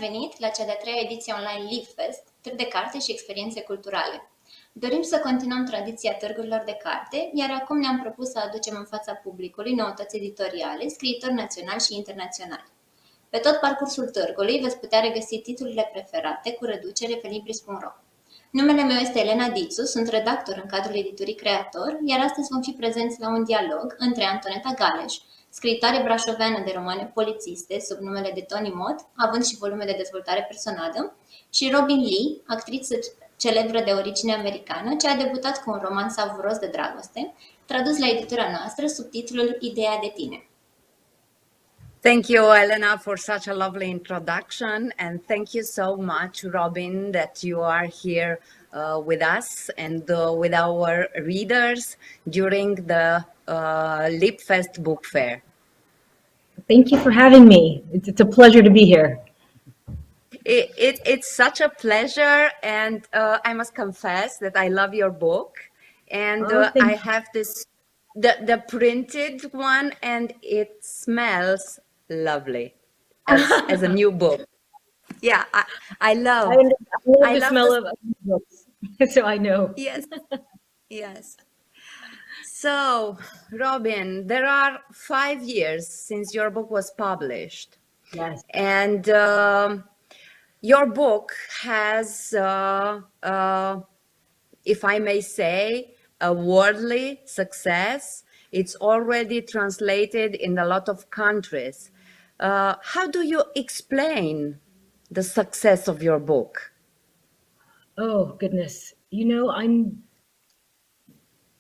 venit la cea de-a treia ediție online LibFest, târg de carte și experiențe culturale. Dorim să continuăm tradiția târgurilor de carte, iar acum ne-am propus să aducem în fața publicului noutăți editoriale, scriitori naționali și internaționali. Pe tot parcursul târgului veți putea regăsi titlurile preferate cu reducere pe Libris.ro. Numele meu este Elena Dițu, sunt redactor în cadrul editurii Creator, iar astăzi vom fi prezenți la un dialog între Antoneta Galeș, scriitoare brașoveană de romane polițiste sub numele de Mott, având și volume de dezvoltare personală, și Robinne Lee, actriță celebră de origine americană, ce a debutat cu un roman savuros de dragoste, tradus la editura noastră sub titlul Ideea de tine. Thank you, Elena, for such a lovely introduction, and thank you so much, Robin, that you are here with us and with our readers during the LibFest Book Fair. Thank you for having me. It's a pleasure to be here. It's such a pleasure, and I must confess that I love your book, and I have the printed one, and it smells lovely as a new book. Yeah, I love the smell of books, so I know. Yes, yes. So, Robin, there are 5 years since your book was published. Yes. And your book has, if I may say, a worldly success. It's already translated in a lot of countries. How do you explain the success of your book? Oh, goodness. You know, I'm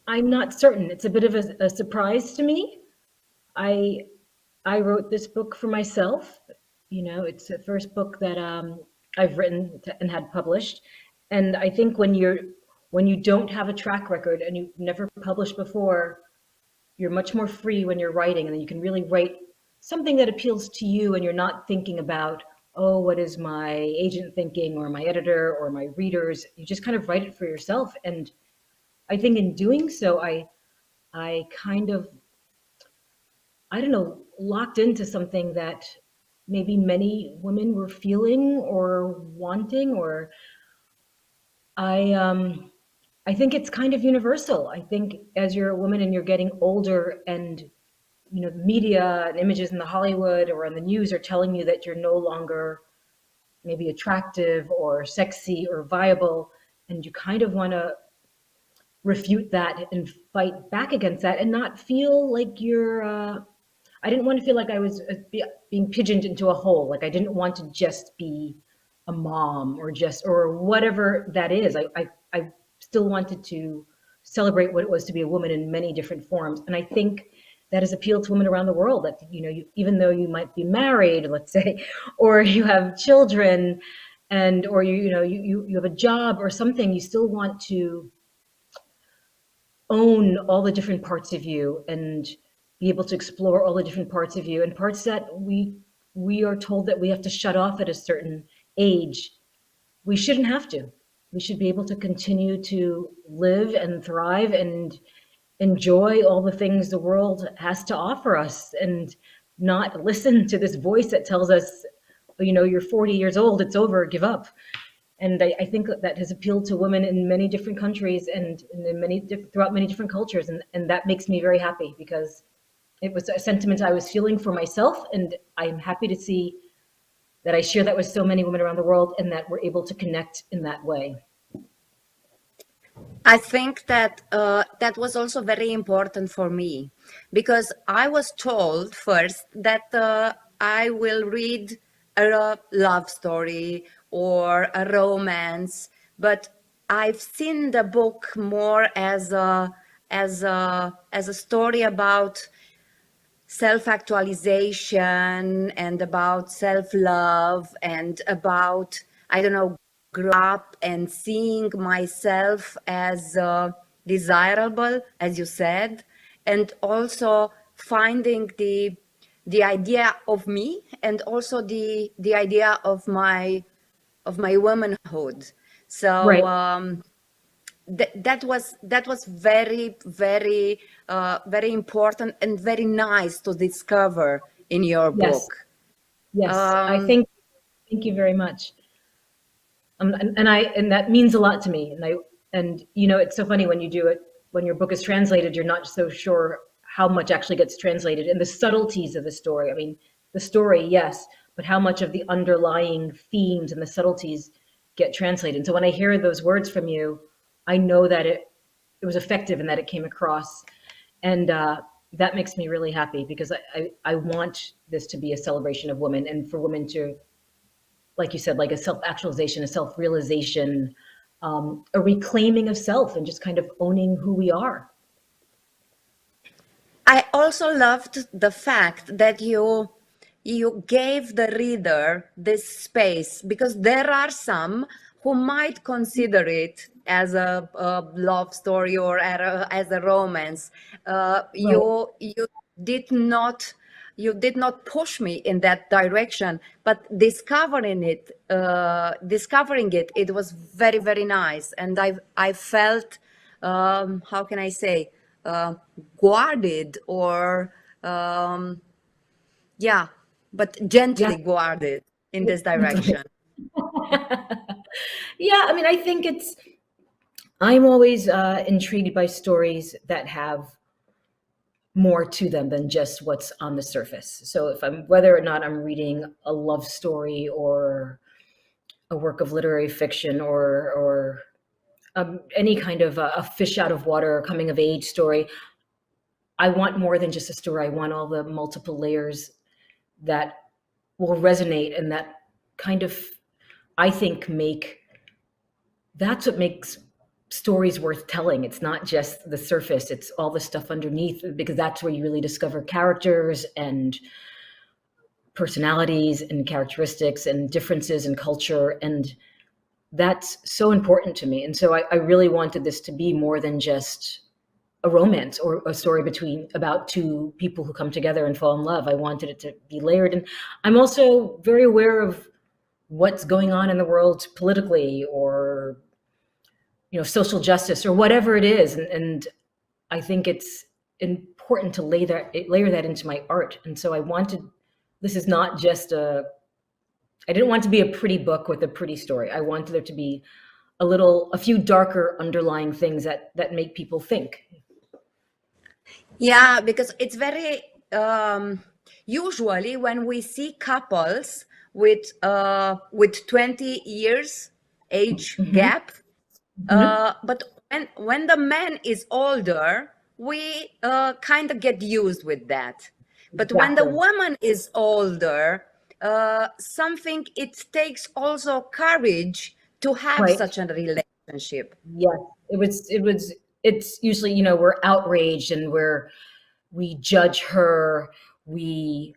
not certain. It's a bit of a surprise to me. I wrote this book for myself. You know, it's the first book that I've written and had published. And I think when you don't have a track record and you've never published before, you're much more free when you're writing, and then you can really write something that appeals to you, and you're not thinking about, oh, what is my agent thinking, or my editor, or my readers. You just kind of write it for yourself. And I think in doing so, I kind of, I don't know, locked into something that maybe many women were feeling or wanting, or I think it's kind of universal. I think as you're a woman and you're getting older, and you know, the media and images in the Hollywood or on the news are telling you that you're no longer maybe attractive or sexy or viable, and you kind of want to refute that and fight back against that and not feel like you're, I didn't want to feel like I was being pigeoned into a hole. Like I didn't want to just be a mom or whatever that is. I still wanted to celebrate what it was to be a woman in many different forms. And I think that has appealed to women around the world, that, you know, even though you might be married, let's say, or you have children, and, or you have a job or something, you still want to own all the different parts of you and be able to explore all the different parts of you, and parts that we are told that we have to shut off at a certain age. We shouldn't have to. We should be able to continue to live and thrive and enjoy all the things the world has to offer us, and not listen to this voice that tells us, you know, you're 40 years old, it's over, give up. And I think that has appealed to women in many different countries and throughout many different cultures. And that makes me very happy, because it was a sentiment I was feeling for myself. And I'm happy to see that I share that with so many women around the world, and that we're able to connect in that way. I think that that was also very important for me, because I was told first that I will read a love story or a romance, but I've seen the book more as a story about self-actualization and about self-love and about, I don't know, grow up and seeing myself as desirable, as you said, and also finding the idea of me, and also the idea of my womanhood. So right. That was very, very, very important and very nice to discover in your book. Yes, I think Thank you very much. And that means a lot to me. And you know, it's so funny when you do it, when your book is translated, you're not so sure how much actually gets translated and the subtleties of the story. I mean, the story, yes, but how much of the underlying themes and the subtleties get translated. And so when I hear those words from you, I know that it was effective and that it came across. And that makes me really happy, because I want this to be a celebration of women, and for women to, like you said, like a self-actualization, a self-realization, a reclaiming of self, and just kind of owning who we are. I also loved the fact that you gave the reader this space, because there are some who might consider it as a love story or as a romance. You did not push me in that direction, but discovering it, it was very, very nice, and I felt, how can I say, guarded, or yeah, but gently guarded in this direction. Yeah, I mean, I think I'm always intrigued by stories that have more to them than just what's on the surface. So whether or not I'm reading a love story or a work of literary fiction or any kind of a fish out of water coming of age story, I want more than just a story. I want all the multiple layers that will resonate, and that kind of, I think, that's what makes stories worth telling. It's not just the surface, it's all the stuff underneath, because that's where you really discover characters and personalities and characteristics and differences in culture. And that's so important to me. And so I really wanted this to be more than just a romance or a story about two people who come together and fall in love. I wanted it to be layered. And I'm also very aware of what's going on in the world politically, or social justice, or whatever it is. And I think it's important to layer that into my art. And so this is not just I didn't want it to be a pretty book with a pretty story. I wanted there to be a few darker underlying things that make people think. Yeah, because it's very, usually when we see couples with 20 years age gap, but when the man is older, we kind of get used with that. But when the woman is older, it takes also courage to have such a relationship. Yes, it's usually, we're outraged and we judge her, we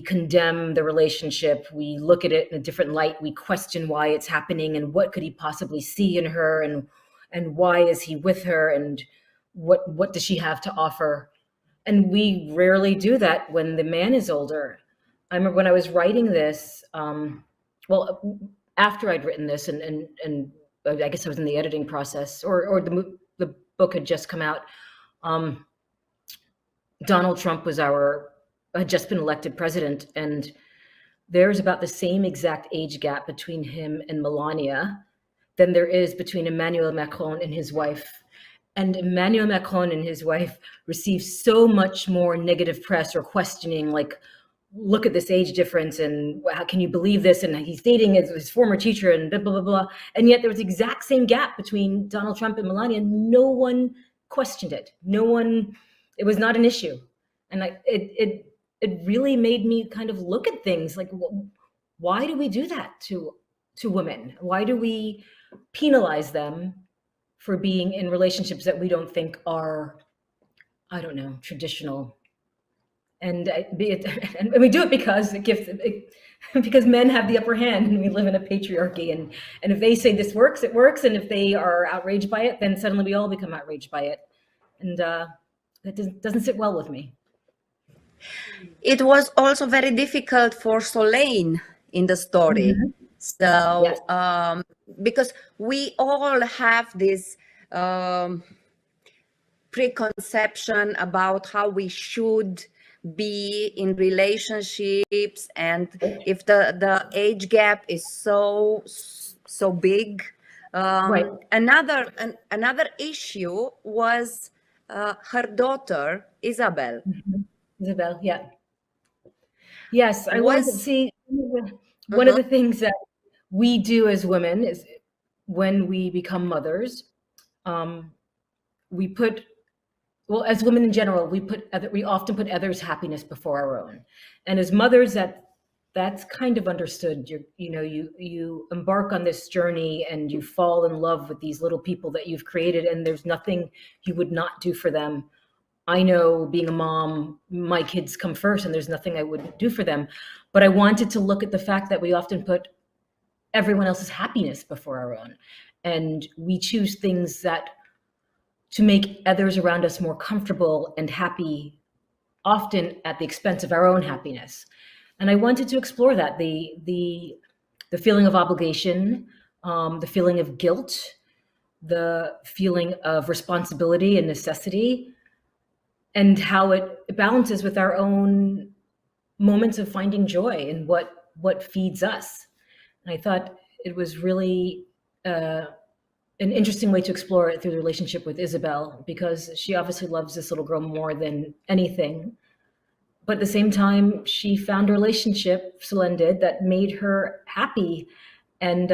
condemn the relationship, we look at it in a different light, we question why it's happening and what could he possibly see in her, and why is he with her, and what does she have to offer. And we rarely do that when the man is older. I remember when I was writing this, after I'd written this, and I guess I was in the editing process, or the book had just come out. Donald Trump had just been elected president, and there's about the same exact age gap between him and Melania than there is between Emmanuel Macron and his wife. And Emmanuel Macron and his wife received so much more negative press or questioning, like, look at this age difference, and how can you believe this? And he's dating his former teacher, and blah, blah, blah, blah. And yet there was the exact same gap between Donald Trump and Melania. No one questioned it. It was not an issue. And it really made me kind of look at things like, why do we do that to women? Why do we penalize them for being in relationships that we don't think are, I don't know, traditional? And we do it because because men have the upper hand, and we live in a patriarchy. And if they say this works, it works. And if they are outraged by it, then suddenly we all become outraged by it. And that doesn't sit well with me. It was also very difficult for Solane in the story. So, yes. Because we all have this preconception about how we should be in relationships, and if the age gap is so big. Right. Another issue was her daughter, Isabel. Isabel, yeah. Yes, I want to Was see one of the things that we do as women is when we become mothers, we put, well, as women in general, we often put others' happiness before our own. And as mothers, that's kind of understood. You embark on this journey and you fall in love with these little people that you've created, and there's nothing you would not do for them. I know, being a mom, my kids come first and there's nothing I wouldn't do for them. But I wanted to look at the fact that we often put everyone else's happiness before our own. And we choose things to make others around us more comfortable and happy, often at the expense of our own happiness. And I wanted to explore that, the feeling of obligation, the feeling of guilt, the feeling of responsibility and necessity, and how it balances with our own moments of finding joy and what feeds us. And I thought it was really an interesting way to explore it through the relationship with Isabel, because she obviously loves this little girl more than anything. But at the same time, she found a relationship, Selene did, that made her happy and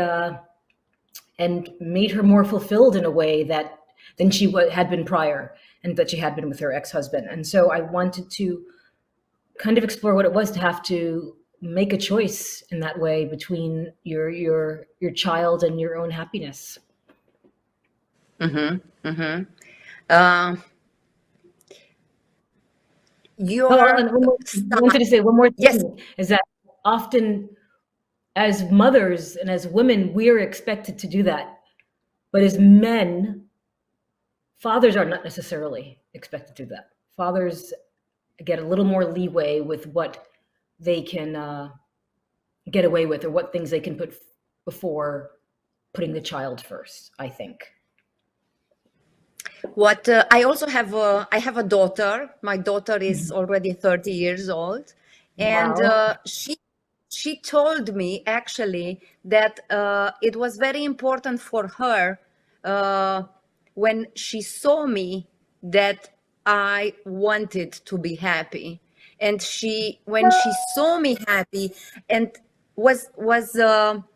made her more fulfilled in a way than she had been prior, and that she had been with her ex-husband. And so I wanted to kind of explore what it was to have to make a choice in that way between your child and your own happiness. I wanted to say one more thing. Yes. Is that often as mothers and as women, we're expected to do that. But as men, fathers are not necessarily expected to do that. Fathers get a little more leeway with what they can get away with, or what things they can put before putting the child first, I think. I also have I have a daughter. My daughter is already 30 years old, and Wow. she told me actually that it was very important for her when she saw me that I wanted to be happy, and when she saw me happy and was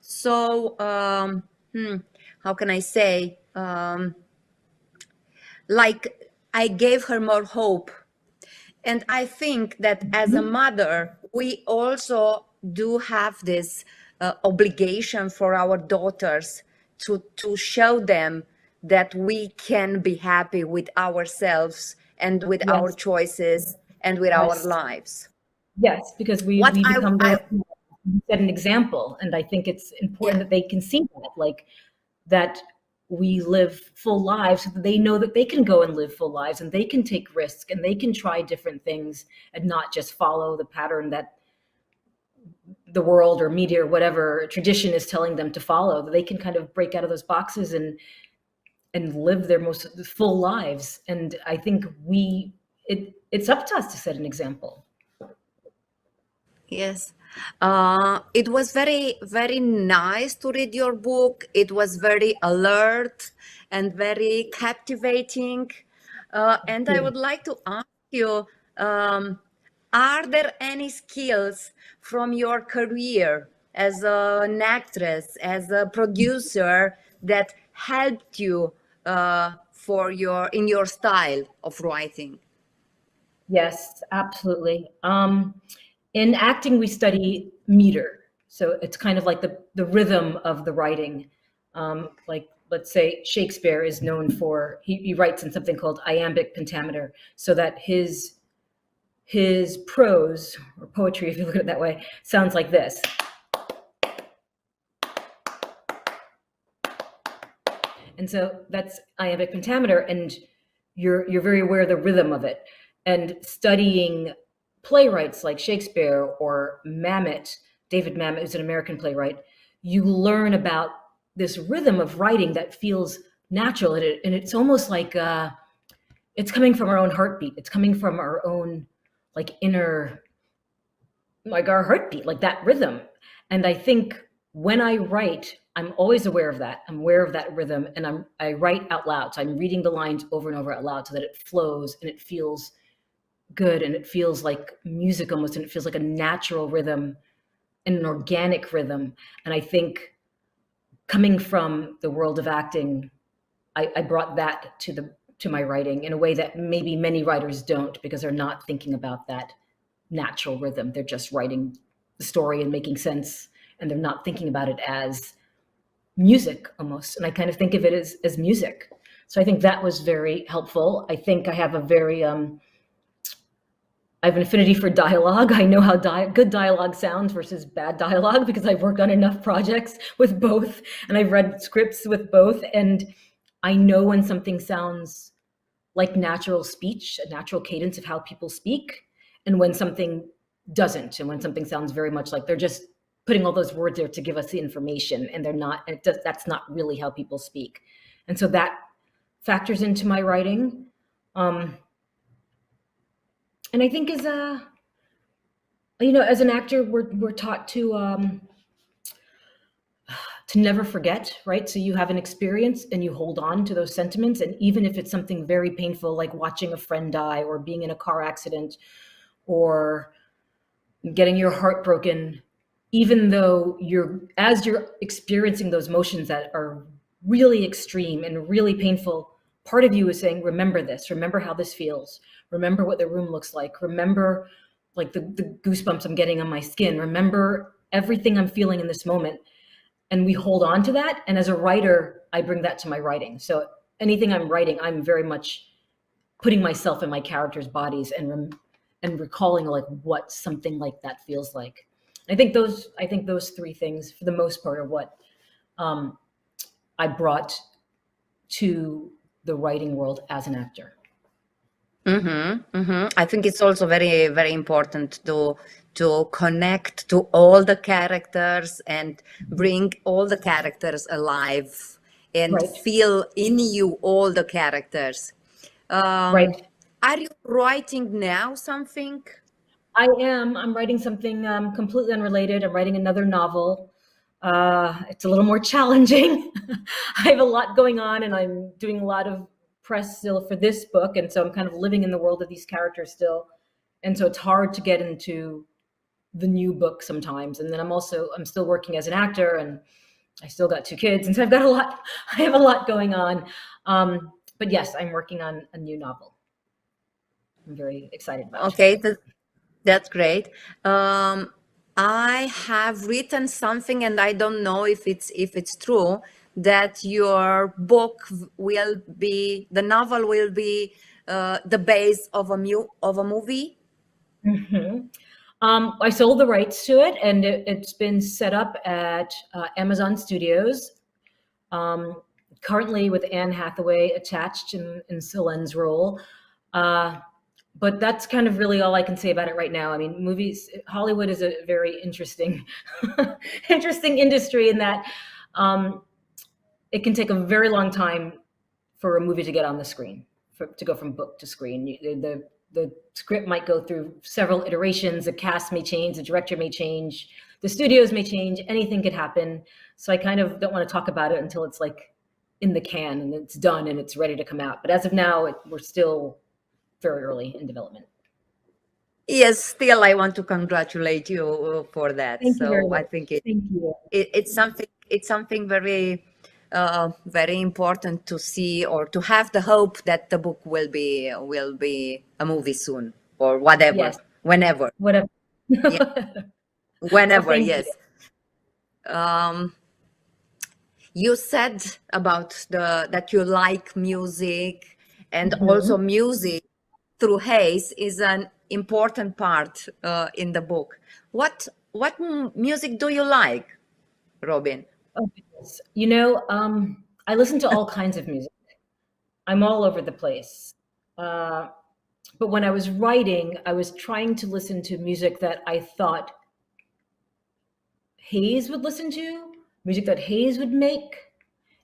so how can I say, like, I gave her more hope. And I think that as a mother, we also do have this obligation for our daughters to show them that we can be happy with ourselves and with our choices and with our lives. Yes, because we become set an example. And I think it's important that they can see that we live full lives, so that they know that they can go and live full lives, and they can take risks, and they can try different things, and not just follow the pattern that the world or media or whatever tradition is telling them to follow. That they can kind of break out of those boxes and live their most full lives. And I think it's up to us to set an example. Yes. It was very, very nice to read your book. It was very alert and very captivating. And I would like to ask you, are there any skills from your career as an actress, as a producer, that helped you in your style of writing? Yes, absolutely. In acting, we study meter. So it's kind of like the rhythm of the writing. Like, let's say Shakespeare is known for, he writes in something called iambic pentameter, so that his prose, or poetry, if you look at it that way, sounds like this. And so that's iambic pentameter, and you're very aware of the rhythm of it. And studying playwrights like Shakespeare or Mamet, David Mamet, who's an American playwright, you learn about this rhythm of writing that feels natural. And it's almost like it's coming from our own heartbeat. It's coming from our own like inner, like our heartbeat, like that rhythm. And I think when I write, I'm always aware of that. I'm aware of that rhythm, and I write out loud. So I'm reading the lines over and over out loud so that it flows and it feels good and it feels like music almost, and it feels like a natural rhythm and an organic rhythm. And I think coming from the world of acting, I brought that to my writing in a way that maybe many writers don't, because they're not thinking about that natural rhythm. They're just writing the story and making sense, and they're not thinking about it as music almost. And I kind of think of it as music. So I think that was very helpful. I think I have a very, I have an affinity for dialogue. I know how good dialogue sounds versus bad dialogue, because I've worked on enough projects with both, and I've read scripts with both. And I know when something sounds like natural speech, a natural cadence of how people speak, and when something doesn't, and when something sounds very much like they're just putting all those words there to give us the information, and they're not, that's not really how people speak. And so that factors into my writing. And I think as an actor, we're taught to never forget, right? So you have an experience and you hold on to those sentiments. And even if it's something very painful, like watching a friend die, or being in a car accident, or getting your heart broken, even though as you're experiencing those emotions that are really extreme and really painful, part of you is saying, remember this, remember how this feels, remember what the room looks like, remember like the goosebumps I'm getting on my skin, remember everything I'm feeling in this moment. And we hold on to that. And as a writer, I bring that to my writing. So anything I'm writing, I'm very much putting myself in my characters' bodies and recalling like what something like that feels like. I think those three things, for the most part, are what I brought to the writing world as an actor. I think it's also very, very important to connect to all the characters and bring all the characters alive and Right. feel in you all the characters. Right. Are you writing now something? I am. I'm writing something completely unrelated. I'm writing another novel. It's a little more challenging. I have a lot going on, and I'm doing a lot of press still for this book. And so I'm kind of living in the world of these characters still. And so it's hard to get into the new book sometimes. And then I'm still working as an actor, and I still got 2 kids. And so I have a lot going on. But yes, I'm working on a new novel. I'm very excited about it. Okay, that's great. I have written something, and I don't know if it's true, that your book the novel will be the base of a movie. Mm-hmm. I sold the rights to it, and it's been set up at Amazon Studios, currently with Anne Hathaway attached in Solen's role. But that's kind of really all I can say about it right now. I mean, Hollywood is a very interesting industry in that it can take a very long time for a movie to get on the screen, to go from book to screen. The script might go through several iterations. The cast may change, the director may change, the studios may change, anything could happen. So I kind of don't want to talk about it until it's like in the can and it's done and it's ready to come out. But as of now, we're still very early in development. Yes, still I want to congratulate you for that. Thank you very much. I think Thank you. It's something very very important to see, or to have the hope that the book will be a movie soon, or whatever. Yes. Whenever Yeah. Whenever. Well, Yes. You said about that you like music, and also music through Hayes is an important part in the book. What music do you like, Robin? Oh, goodness. I listen to all kinds of music. I'm all over the place. But when I was writing, I was trying to listen to music that I thought Hayes would listen to, music that Hayes would make,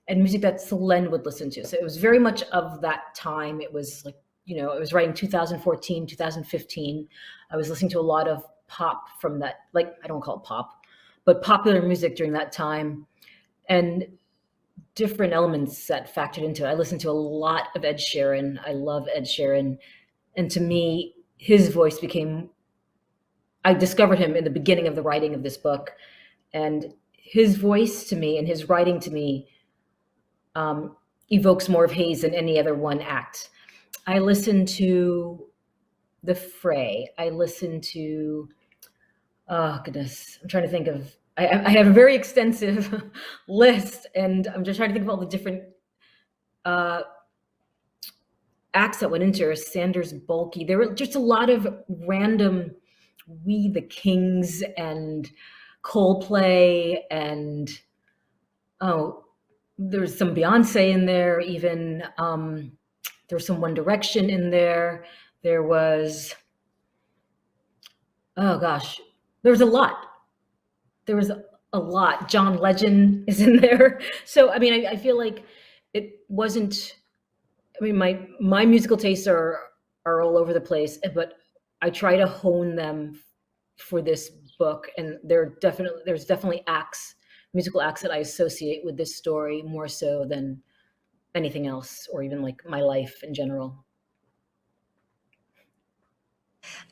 and music that Solen would listen to. So it was very much of that time. It was like, I was writing 2014, 2015. I was listening to a lot of pop from that, like, I don't call it pop, but popular music during that time, and different elements that factored into it. I listened to a lot of Ed Sheeran. I love Ed Sheeran. And to me, his voice I discovered him in the beginning of the writing of this book. And his voice to me and his writing to me evokes more of Hayes than any other one act. I listened to The Fray. I listened to, oh goodness, I'm trying to think of, I have a very extensive list, and I'm just trying to think of all the different acts that went into it. Sanders Bulky. There were just a lot of random We the Kings and Coldplay, and there's some Beyonce in there even. There's some One Direction in there. There was, oh gosh, there was a lot. There was a lot. John Legend is in there. So, I mean, I feel like it wasn't, I mean, my musical tastes are all over the place, but I try to hone them for this book. And there's definitely musical acts that I associate with this story more so than anything else, or even like my life in general.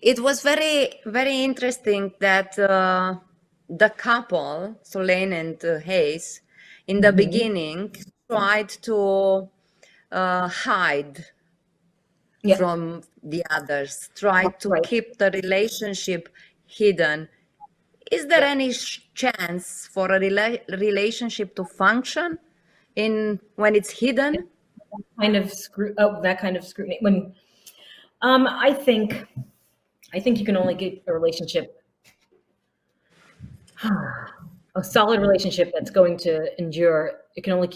It was very, very interesting that the couple, Solane and Hayes, in the beginning tried to hide from the others, tried to keep the relationship hidden. Is there any chance for a relationship to function when it's hidden? That kind of scrutiny. When I think you can only get a relationship, a solid relationship that's going to endure. You can only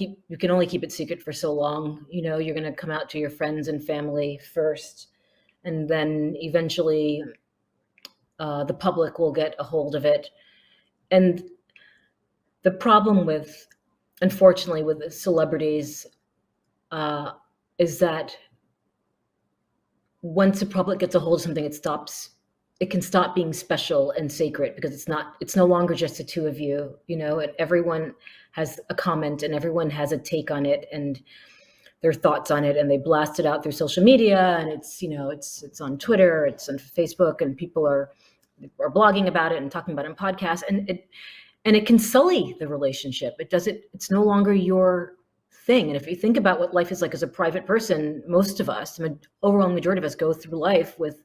keep it secret for so long. You're going to come out to your friends and family first, and then eventually the public will get a hold of it. And the problem unfortunately, with the celebrities is that once the public gets a hold of something, it can stop being special and sacred, because it's no longer just the two of you, and everyone has a comment and everyone has a take on it and their thoughts on it, and they blast it out through social media, and it's on Twitter, it's on Facebook, and people are blogging about it and talking about it in podcasts, and it can sully the relationship. It's no longer your thing. And if you think about what life is like as a private person, most of us, the overwhelming majority of us, go through life with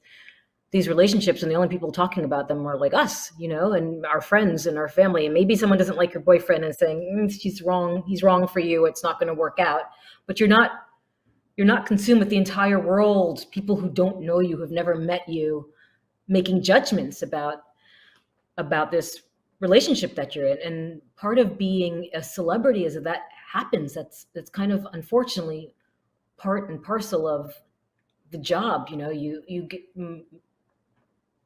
these relationships, and the only people talking about them are like us, and our friends and our family. And maybe someone doesn't like your boyfriend and saying, he's wrong for you, it's not going to work out. But you're not consumed with the entire world, people who don't know you, who've never met you, making judgments about this relationship that you're in. And part of being a celebrity is that happens. That's kind of, unfortunately, part and parcel of the job. You get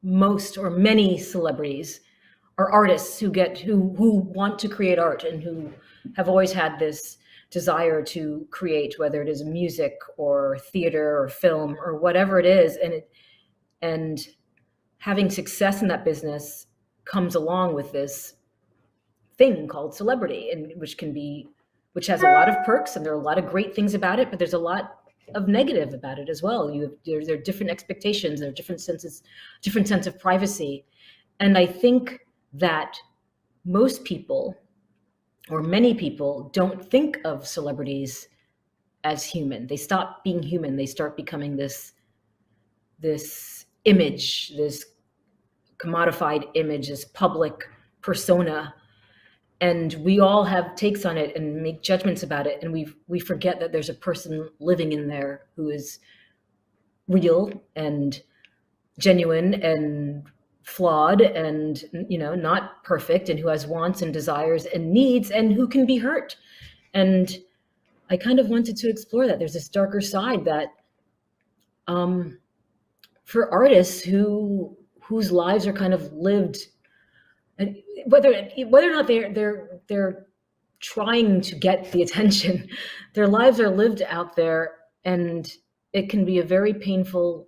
most or many celebrities are artists who want to create art and who have always had this desire to create, whether it is music or theater or film or whatever it is. And having success in that business comes along with this thing called celebrity, and which has a lot of perks, and there are a lot of great things about it, but there's a lot of negative about it as well. There are different expectations, there are different sense of privacy. And I think that most people, or many people, don't think of celebrities as human. They stop being human. They start becoming this image, this commodified image, this public persona. And we all have takes on it and make judgments about it. And we forget that there's a person living in there who is real and genuine and flawed and, not perfect, and who has wants and desires and needs, and who can be hurt. And I kind of wanted to explore that. There's this darker side that for artists whose lives are kind of lived, and whether or not they're trying to get the attention, their lives are lived out there, and it can be a very painful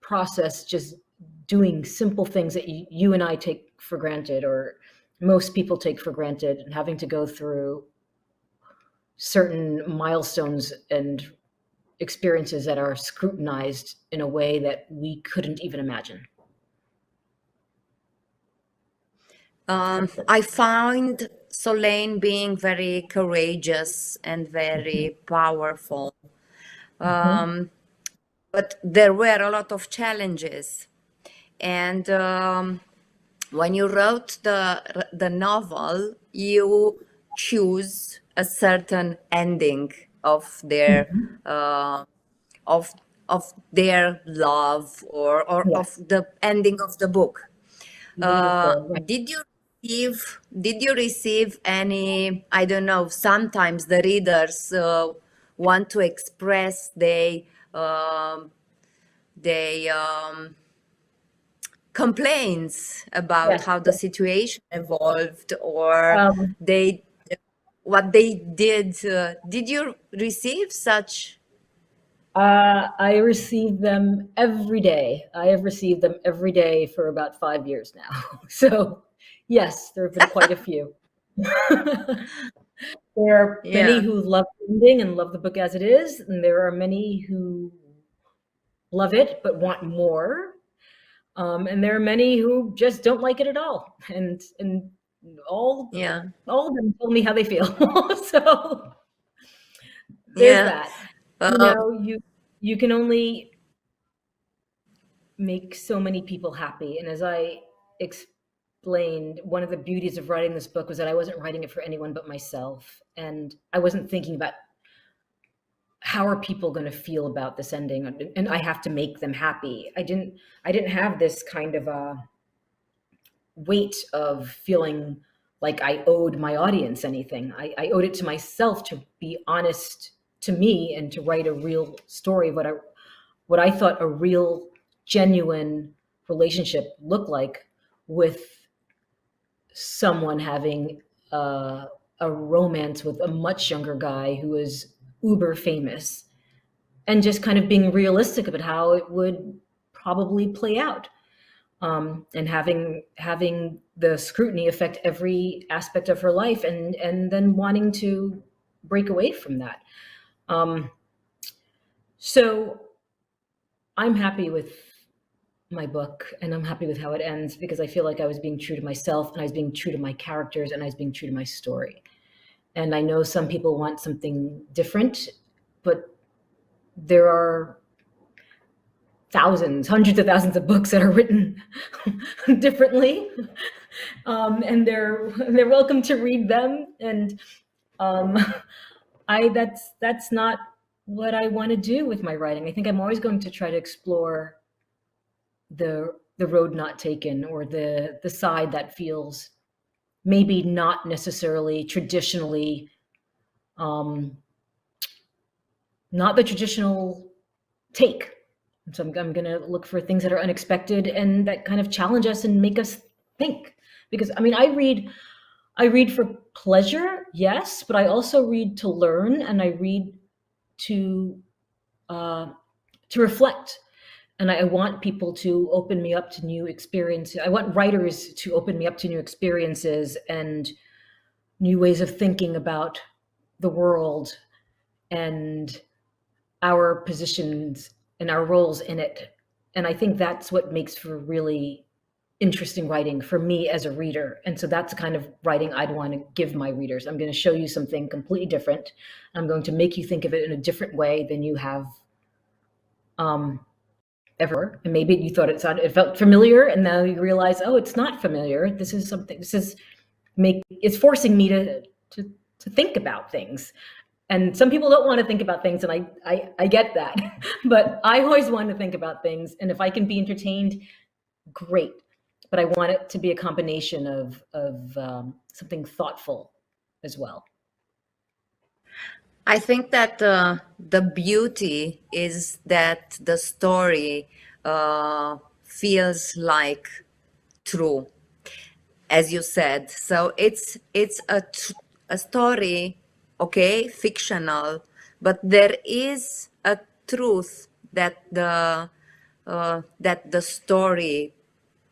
process just doing simple things that you and I take for granted, or most people take for granted, and having to go through certain milestones and experiences that are scrutinized in a way that we couldn't even imagine. I found Solane being very courageous and very powerful. But there were a lot of challenges. And when you wrote the novel, you choose a certain ending of their of their love, or Yeah. of the ending of the book. Right. Did you receive any, I don't know, sometimes the readers want to express they complaints about Yes. how the situation evolved, or Um, what they did. Did you receive such? I receive them every day. I have received them every day for about 5 years now. So yes, there have been quite a few. There are many Yeah, who love the ending and love the book as it is, and there are many who love it but want more. And there are many who just don't like it at all. And all yeah, of them tell me how they feel. So there's yeah. that. You know, you can only make so many people happy. And as I explained, one of the beauties of writing this book was that I wasn't writing it for anyone but myself. And I wasn't thinking about how are people going to feel about this ending, and I have to make them happy. I didn't have this kind of a weight of feeling like I owed my audience anything. I owed it to myself to be honest to me and to write a real story of what I thought a real, genuine relationship looked like with someone having a romance with a much younger guy who was uber famous, and just kind of being realistic about how it would probably play out. And having the scrutiny affect every aspect of her life, and then wanting to break away from that. So I'm happy with my book, and I'm happy with how it ends, because I feel like I was being true to myself, and I was being true to my characters, and I was being true to my story. And I know some people want something different, but there are thousands, hundreds of thousands of books that are written differently, and they're welcome to read them. And that's not what I want to do with my writing. I think I'm always going to try to explore the road not taken, or the side that feels maybe not necessarily traditionally, not the traditional take. And so I'm going to look for things that are unexpected and that kind of challenge us and make us think. Because I mean, I read for pleasure, yes, but I also read to learn, and I read to reflect. And I want people to open me up to new experiences. I want writers to open me up to new experiences and new ways of thinking about the world and our positions and our roles in it. And I think that's what makes for really interesting writing for me as a reader. And so that's the kind of writing I'd want to give my readers. I'm going to show you something completely different. I'm going to make you think of it in a different way than you have ever. And maybe you thought it felt familiar, and now you realize, oh, it's not familiar. This is something. It's forcing me to think about things. And some people don't want to think about things, and I get that. But I always want to think about things, and if I can be entertained, great. But I want it to be a combination of something thoughtful as well. I think that the beauty is that the story feels like true, as you said. So it's a story, okay, fictional, but there is a truth that the story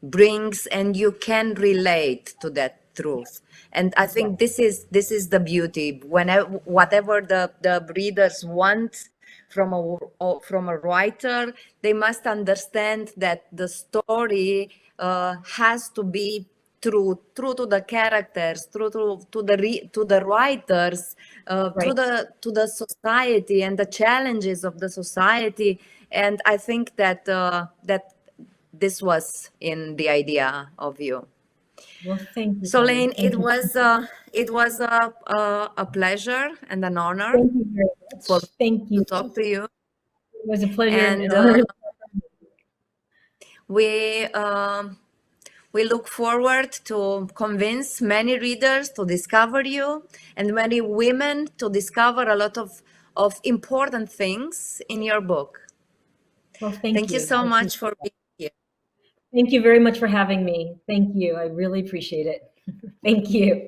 brings, and you can relate to that truth. And I think this is the beauty. Whatever the readers want from a writer, they must understand that the story has to be true to the characters, true to the writers, to the society and the challenges of the society. And I think that this was in the idea of you. Well, thank you. So, Lane, it was a pleasure and an honor. Thank you very much. Thank you. To talk to you. It was a pleasure. And we look forward to convince many readers to discover you, and many women to discover a lot of important things in your book. Well, thank you so much for being here. Thank you very much for having me. Thank you. I really appreciate it. Thank you.